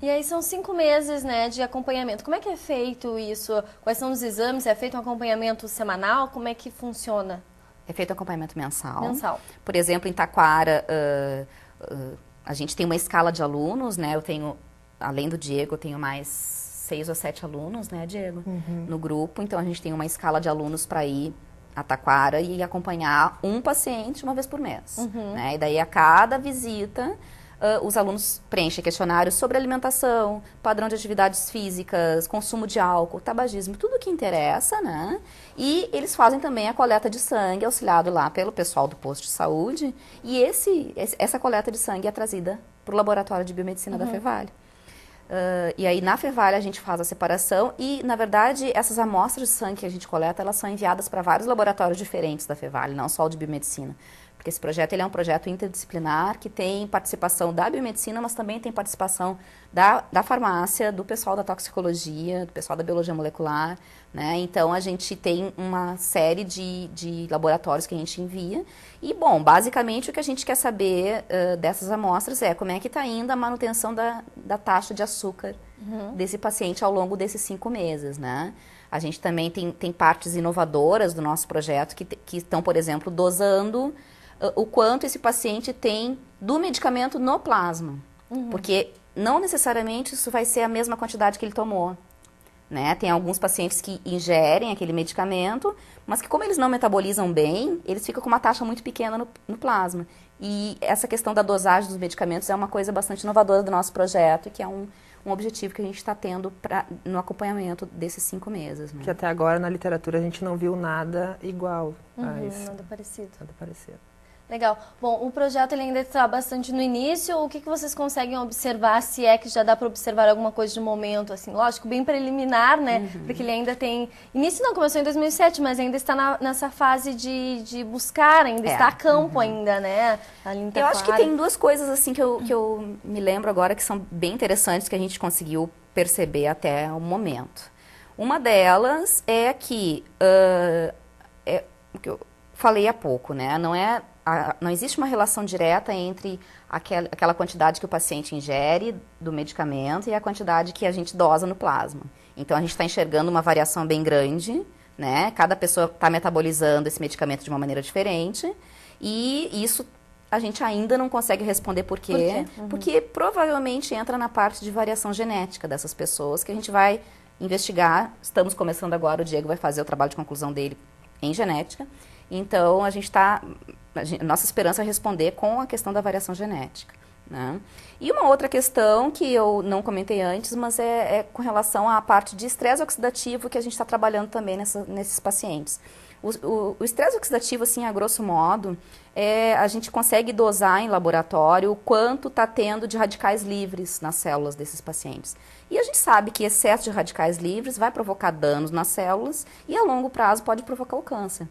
E aí são 5 meses, né, de acompanhamento. Como é que é feito isso? Quais são os exames? É feito um acompanhamento semanal? Como é que funciona? É feito acompanhamento mensal. Mensal. Por exemplo, em Taquara, a gente tem uma escala de alunos, né? Eu tenho, além do Diego, eu tenho mais 6 ou 7 alunos, né, Diego? No grupo. Então, a gente tem uma escala de alunos para ir a Taquara e acompanhar um paciente uma vez por mês. Né? E daí, a cada visita, os alunos preenchem questionários sobre alimentação, padrão de atividades físicas, consumo de álcool, tabagismo, tudo que interessa, né? E eles fazem também a coleta de sangue, auxiliado lá pelo pessoal do posto de saúde. E essa coleta de sangue é trazida para o laboratório de biomedicina da Fevale. E aí, na Fevale, a gente faz a separação e, na verdade, essas amostras de sangue que a gente coleta, elas são enviadas para vários laboratórios diferentes da Fevale, não só o de biomedicina. Porque esse projeto ele é um projeto interdisciplinar que tem participação da biomedicina, mas também tem participação da farmácia, do pessoal da toxicologia, do pessoal da biologia molecular, né? Então, a gente tem uma série de laboratórios que a gente envia. E, bom, basicamente o que a gente quer saber dessas amostras é como é que está indo a manutenção da taxa de açúcar desse paciente ao longo desses 5 meses, né? A gente também tem partes inovadoras do nosso projeto que estão, por exemplo, dosando o quanto esse paciente tem do medicamento no plasma. Porque não necessariamente isso vai ser a mesma quantidade que ele tomou. Né? Tem alguns pacientes que ingerem aquele medicamento, mas que como eles não metabolizam bem, eles ficam com uma taxa muito pequena no plasma. E essa questão da dosagem dos medicamentos é uma coisa bastante inovadora do nosso projeto, que é um objetivo que a gente está tendo no acompanhamento desses 5 meses. Né? Que até agora na literatura a gente não viu nada igual a isso. Nada parecido. Nada parecido. Legal. Bom, o projeto ele ainda está bastante no início. O que vocês conseguem observar, se é que já dá para observar alguma coisa de momento, assim, lógico, bem preliminar, né? Porque ele ainda tem... Início não, começou em 2007, mas ainda está nessa fase de buscar, ainda está a campo ainda, né? Ali em Eu acho que tem 2 coisas, assim, que eu me lembro agora que são bem interessantes que a gente conseguiu perceber até o momento. Uma delas é que, o que eu falei há pouco, né? Não existe uma relação direta entre aquela quantidade que o paciente ingere do medicamento e a quantidade que a gente dosa no plasma. Então, a gente está enxergando uma variação bem grande, né? Cada pessoa está metabolizando esse medicamento de uma maneira diferente e isso a gente ainda não consegue responder por quê. Porque provavelmente entra na parte de variação genética dessas pessoas que a gente vai investigar. Estamos começando agora, o Diego vai fazer o trabalho de conclusão dele em genética. Então, nossa esperança é responder com a questão da variação genética. Né? E uma outra questão que eu não comentei antes, mas é com relação à parte de estresse oxidativo que a gente está trabalhando também nesses pacientes. O estresse oxidativo, assim, a grosso modo, a gente consegue dosar em laboratório o quanto está tendo de radicais livres nas células desses pacientes. E a gente sabe que excesso de radicais livres vai provocar danos nas células e a longo prazo pode provocar o câncer.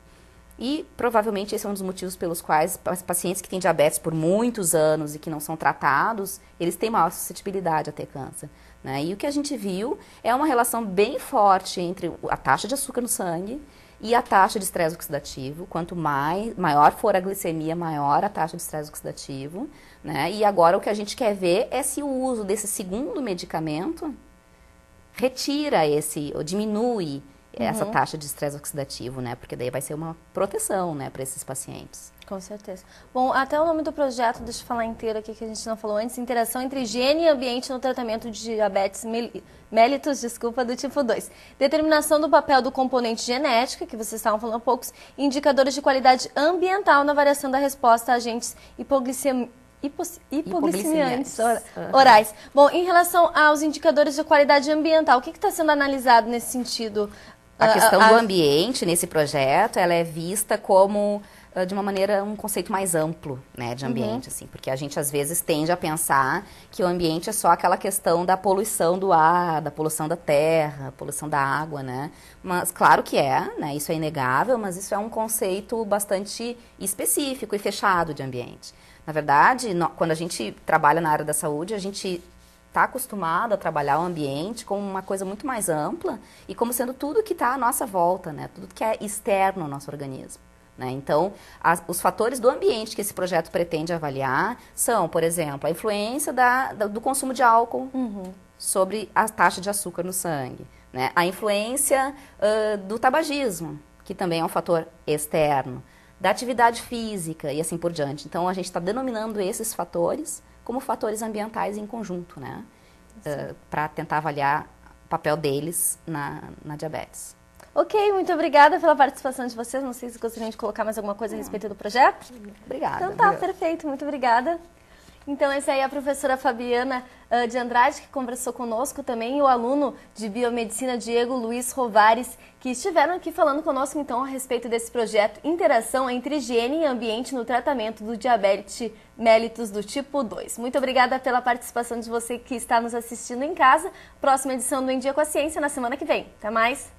E provavelmente esse é um dos motivos pelos quais pacientes que têm diabetes por muitos anos e que não são tratados, eles têm maior suscetibilidade a ter câncer. Né? E o que a gente viu é uma relação bem forte entre a taxa de açúcar no sangue e a taxa de estresse oxidativo. Quanto maior for a glicemia, maior a taxa de estresse oxidativo. Né? E agora o que a gente quer ver é se o uso desse segundo medicamento retira ou diminui essa taxa de estresse oxidativo, né? Porque daí vai ser uma proteção, né, para esses pacientes. Com certeza. Bom, até o nome do projeto, deixa eu falar inteiro aqui que a gente não falou antes, interação entre higiene e ambiente no tratamento de diabetes mellitus, do tipo 2. Determinação do papel do componente genético, que vocês estavam falando há poucos, indicadores de qualidade ambiental na variação da resposta a agentes hipoglicemiantes orais. Bom, em relação aos indicadores de qualidade ambiental, o que está sendo analisado nesse sentido? A questão do ambiente nesse projeto, ela é vista como, de uma maneira, um conceito mais amplo, né, de ambiente, assim, porque a gente às vezes tende a pensar que o ambiente é só aquela questão da poluição do ar, da poluição da terra, poluição da água, né, mas claro que né, isso é inegável, mas isso é um conceito bastante específico e fechado de ambiente. Na verdade, quando a gente trabalha na área da saúde, a gente está acostumado a trabalhar o ambiente como uma coisa muito mais ampla e como sendo tudo que está à nossa volta, né? Tudo que é externo ao nosso organismo. né? Então, os fatores do ambiente que esse projeto pretende avaliar são, por exemplo, a influência do consumo de álcool sobre a taxa de açúcar no sangue, né? A influência do tabagismo, que também é um fator externo, da atividade física e assim por diante. Então, a gente está denominando esses fatores como fatores ambientais em conjunto, né? Para tentar avaliar o papel deles na diabetes. Ok, muito obrigada pela participação de vocês. Não sei se gostariam de colocar mais alguma coisa a respeito do projeto. Obrigada. Então tá, perfeito, muito obrigada. Então, essa aí é a professora Fabiana de Andrade, que conversou conosco também, e o aluno de Biomedicina, Diego Luiz Rovares, que estiveram aqui falando conosco, então, a respeito desse projeto Interação entre Higiene e Ambiente no Tratamento do Diabetes mellitus do tipo 2. Muito obrigada pela participação de você que está nos assistindo em casa. Próxima edição do Em Dia com a Ciência, na semana que vem. Até mais!